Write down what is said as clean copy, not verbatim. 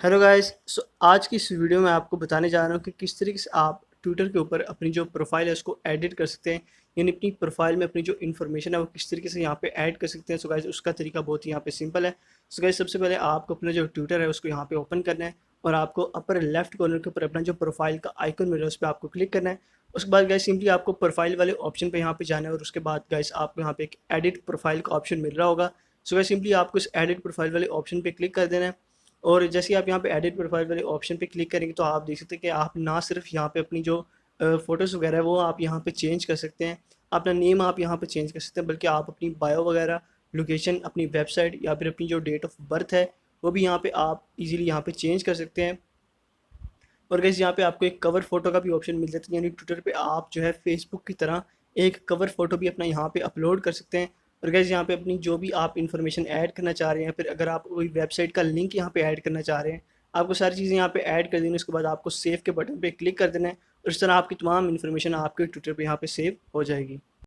Hello guys. आज की इस वीडियो में आपको बताने जा रहा हूँ कि किस तरीके से आप ट्विटर के ऊपर अपनी जो प्रोफाइल है उसको एडिट कर सकते हैं। यानी अपनी प्रोफाइल में अपनी जो इन्फॉर्मेशन है वो किस तरीके से यहाँ पे ऐड कर सकते हैं। सो गाइस उसका तरीका बहुत ही यहाँ पे सिंपल है। सो गाइस सबसे पहले आपको अपना जो ट्विटर है उसको यहाँ पे ओपन करना है और आपको अपर लेफ्ट कॉर्नर के ऊपर अपना जो प्रोफाइल का आइकन मिल रहा है उस पर आपको क्लिक करना है। उसके बाद गाइस सिंपली आपको प्रोफाइल वाले ऑप्शन पे यहाँ पे जाना है और उसके बाद गाइस आपको यहाँ पे एक एडिट प्रोफाइल का ऑप्शन मिल रहा होगा। सो गाइस सिंपली आपको इस एडिट प्रोफाइल वाले ऑप्शन पे क्लिक कर देना है। और जैसे ही आप यहाँ पे एडिट प्रोफाइल वाले ऑप्शन पे क्लिक करेंगे तो आप देख सकते हैं कि आप ना सिर्फ यहाँ पे अपनी जो फ़ोटोज़ वगैरह है वो आप यहाँ पे चेंज कर सकते हैं, अपना नेम आप यहाँ पे चेंज कर सकते हैं, बल्कि आप अपनी बायो वगैरह, लोकेशन, अपनी वेबसाइट या फिर अपनी जो डेट ऑफ बर्थ है वो भी यहाँ पे आप इजीली यहाँ पे चेंज कर सकते हैं। और गाइस यहाँ पे आपको एक कवर फ़ोटो का भी ऑप्शन मिल जाता है, यानी ट्विटर पे आप जो है फेसबुक की तरह एक कवर फ़ोटो भी अपना यहाँ पे अपलोड कर सकते हैं। और गाइस यहाँ पे अपनी जो भी आप इन्फॉर्मेशन ऐड करना चाह रहे हैं, फिर अगर आप कोई वेबसाइट का लिंक यहाँ पे ऐड करना चाह रहे हैं, आपको सारी चीज़ें यहाँ पे ऐड कर देनी है। उसके बाद आपको सेव के बटन पे क्लिक कर देना है और इस तरह आपकी तमाम इन्फॉर्मेशन आपके ट्विटर पे यहाँ पे सेव हो जाएगी।